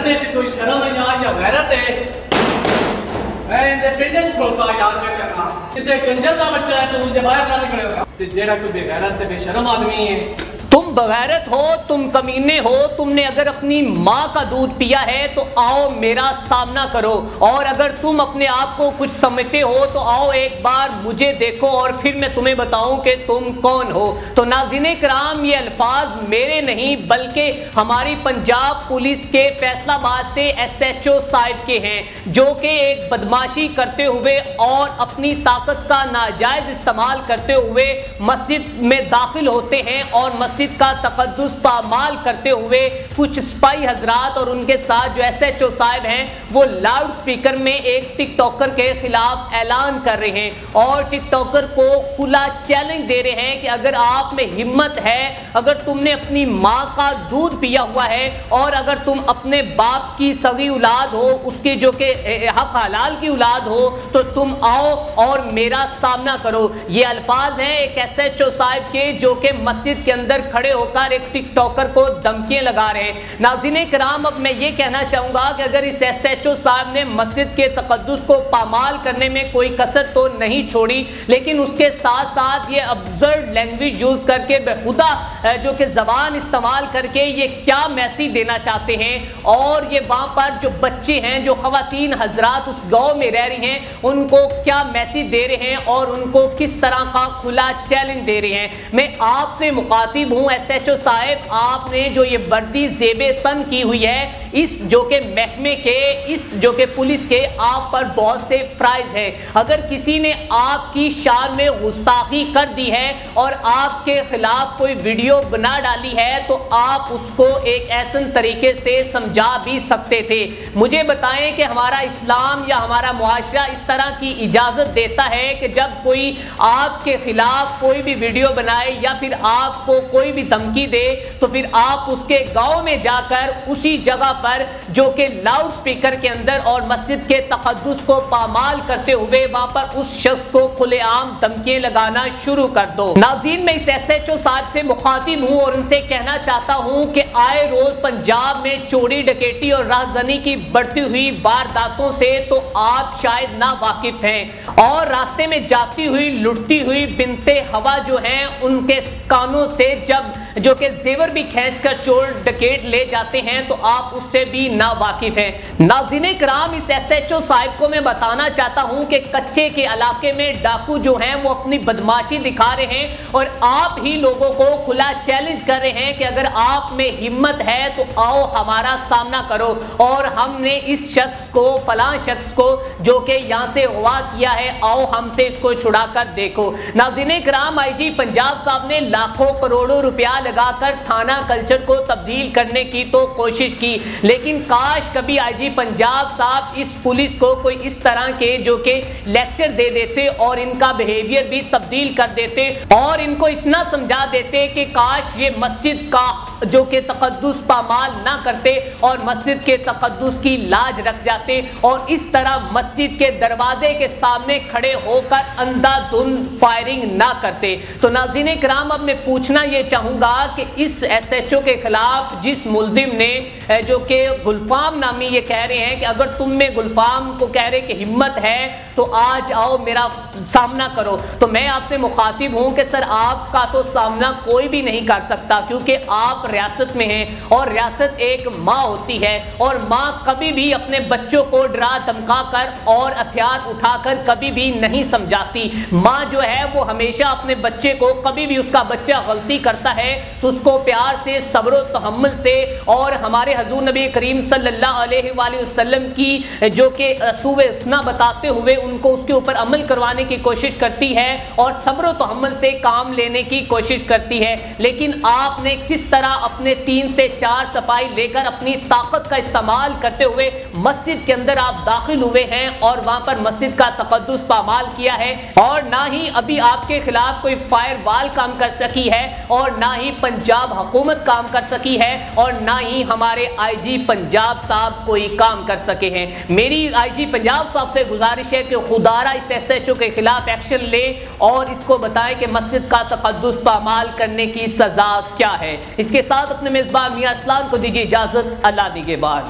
غیرت ہے کوئی شرم ہے یہاں یا غیرت ہے میں انڈیپینڈنس کھولتا یاد میں کرنا اسے کنجر کا بچہ ہے تو مجھے باہر نہ نکلے ہوگا جیڑا کوئی بے غیرت ہے بے شرم آدمی ہے تم بغیرت ہو تم کمینے ہو تم نے اگر اپنی ماں کا دودھ پیا ہے تو آؤ میرا سامنا کرو اور اگر تم اپنے آپ کو کچھ سمجھتے ہو تو آؤ ایک بار مجھے دیکھو اور پھر میں تمہیں بتاؤں کہ تم کون ہو تو ناظرین کرام یہ الفاظ میرے نہیں بلکہ ہماری پنجاب پولیس کے فیصلہ آباد سے ایس ایچ او صاحب کے ہیں جو کہ ایک بدماشی کرتے ہوئے اور اپنی طاقت کا ناجائز استعمال کرتے ہوئے مسجد میں داخل ہوتے ہیں اور مسجد کا تقدس پامال کرتے ہوئے کچھ سپاہی حضرات اور ان کے ساتھ جو ایس ایچ او صاحب ہیں وہ لاؤڈ سپیکر میں ایک ٹک ٹاکر کے خلاف اعلان کر رہے ہیں اور ٹک ٹاکر کو کھلا چیلنج دے رہے ہیں کہ اگر آپ میں ہمت ہے اگر تم نے اپنی ماں کا دودھ پیا ہوا ہے اور اگر تم اپنے باپ کی سگی اولاد ہو اس کی جو کہ حق حلال کی اولاد ہو تو تم آؤ اور میرا سامنا کرو یہ الفاظ ہیں ایک ایس ایچ او صاحب کے جو کہ مسجد کے اندر کھڑے ہو کر ایک ٹک ٹاکر کو دھمکیاں لگا رہے ہیں ناظرین کرام اب میں یہ کہنا چاہوں گا کہ اگر اس ایس ایچ او صاحب نے مسجد کے تقدس کو پامال کرنے میں کوئی کسر تو نہیں چھوڑی لیکن اس کے ساتھ ساتھ یہ ابسرڈ لینگویج یوز کر کے بےہودہ جو کہ زبان استعمال کر کے یہ کیا میسیج دینا چاہتے ہیں اور یہ وہاں پر جو بچے ہیں جو خواتین حضرات اس گاؤں میں رہ رہی ہیں ان کو کیا میسیج دے رہے ہیں اور ان کو کس طرح کا کھلا چیلنج دے رہے ہیں میں آپ سے مخاطب ہوں ایس ایچ او صاحب آپ نے جو یہ وردی زیب تن کی ہوئی ہے اس جو کہ محکمے کے اس جو کہ پولیس کے آپ پر بہت سے فرائض ہے اگر کسی نے آپ کی شان میں گستاخی کر دی ہے اور آپ کے خلاف کوئی ویڈیو بنا ڈالی ہے تو آپ اس کو ایک ایسن طریقے سے سمجھا بھی سکتے تھے مجھے بتائیں کہ ہمارا اسلام یا ہمارا معاشرہ اس طرح کی اجازت دیتا ہے کہ جب کوئی آپ کے خلاف کوئی بھی ویڈیو بنائے یا پھر آپ کو کوئی بھی دھمکی دے تو پھر آپ اس کے گاؤں میں جا کر اسی جگہ پر جو کہ لاؤڈ سپیکر کے اندر اور مسجد کے تقدس کو پامال کرتے ہوئے وہاں پر اس شخص کو کھلے عام دھمکیاں لگانا شروع کر دو ناظرین میں اس ایس ایچ او صاحب سے مخاطب ہوں اور ان سے کہنا چاہتا ہوں کہ آئے روز پنجاب میں چوری ڈکیٹی اور راہزنی کی بڑھتی ہوئی وارداتوں سے تو آپ شاید نا واقف ہیں اور راستے میں جاتی ہوئی لٹتی ہوئی بنتے ہوا جو ہیں ان کے کانوں سے جب جو کہ زیور بھی کھینچ کر چور ڈکیٹ لے جاتے ہیں تو آپ اس سے بھی نا واقف ہیں ناظرین کرام اس ایس ایچ او صاحب کو میں بتانا چاہتا ہوں کہ کچے کے علاقے میں ڈاکو جو ہیں وہ اپنی بدماشی دکھا رہے ہیں اور آپ ہی لوگوں کو کھلا چیلنج کر رہے ہیں کہ اگر آپ میں ہمت ہے تو آؤ ہمارا سامنا کرو اور ہم نے اس شخص کو فلاں شخص کو جو کہ یہاں سے اغوا کیا ہے آؤ ہم سے اس کو چھڑا کر دیکھو ناظرین کرام آئی جی پنجاب صاحب نے لاکھوں کروڑوں روپیہ لگا کر تھانہ کلچر کو تبدیل کرنے کی تو کوشش کی لیکن کاش کبھی آئی جی پنجاب صاحب اس پولیس کو کوئی اس طرح کے جو کہ لیکچر دے دیتے اور ان کا بیہیویئر بھی تبدیل کر دیتے اور ان کو اتنا سمجھا دیتے کہ کاش یہ مسجد کا جو کہ تقدس پامال نہ کرتے اور مسجد کے تقدس کی لاج رکھ جاتے اور اس طرح مسجد کے دروازے کے سامنے کھڑے ہو کر اندھا دھند فائرنگ نہ کرتے تو ناظرین کرام اب میں پوچھنا یہ چاہوں گا کہ اس ایس ایچ او کے خلاف جس ملزم نے جو کہ گلفام نامی یہ کہہ رہے ہیں کہ اگر تم میں گلفام کو کہہ رہے کہ ہمت ہے تو آج آؤ میرا سامنا کرو تو میں آپ سے مخاطب ہوں کہ سر آپ کا تو سامنا کوئی بھی نہیں کر سکتا کیونکہ آپ ریاست میں ہیں اور ریاست ایک ماں ہوتی ہے اور ماں کبھی بھی اپنے بچوں کو ڈرا دھمکا کر اور ہتھیار اٹھا کر کبھی بھی نہیں سمجھاتی ماں جو ہے وہ ہمیشہ اپنے بچے کو کبھی بھی اس کا بچہ غلطی کرتا ہے تو اس کو پیار سے صبر و تحمل سے اور ہمارے حضور نبی کریم صلی اللہ علیہ وآلہ وسلم کی جو کہ رسول اسنا بتاتے ہوئے ان کو اس کے اوپر عمل کروانے کی کوشش کرتی ہے اور صبر و تحمل سے کام لینے کی کوشش کرتی ہے لیکن آپ نے کس طرح اپنے 3 سے 4 سپاہی لے کر اپنی طاقت کا استعمال کرتے ہوئے مسجد کے اندر آپ داخل ہوئے ہیں اور وہاں پر مسجد کا تقدس پامال کیا ہے اور نہ ہی ابھی آپ کے خلاف کوئی فائر وال کام کر سکی ہے اور نہ ہی پنجاب حکومت کام کر سکی ہے اور نہ ہی ہمارے آئی جی پنجاب صاحب کوئی کام کر سکے ہیں میری آئی جی پنجاب صاحب سے گزارش ہے کہ خدارہ اس ایس ایچ او کے خلاف ایکشن لے اور اس کو بتائیں کہ مسجد کا تقدس پامال کرنے کی سزا کیا ہے اس کے ساتھ اپنے میزبان میاں اسلام کو دیجیے اجازت اللہ نگہبان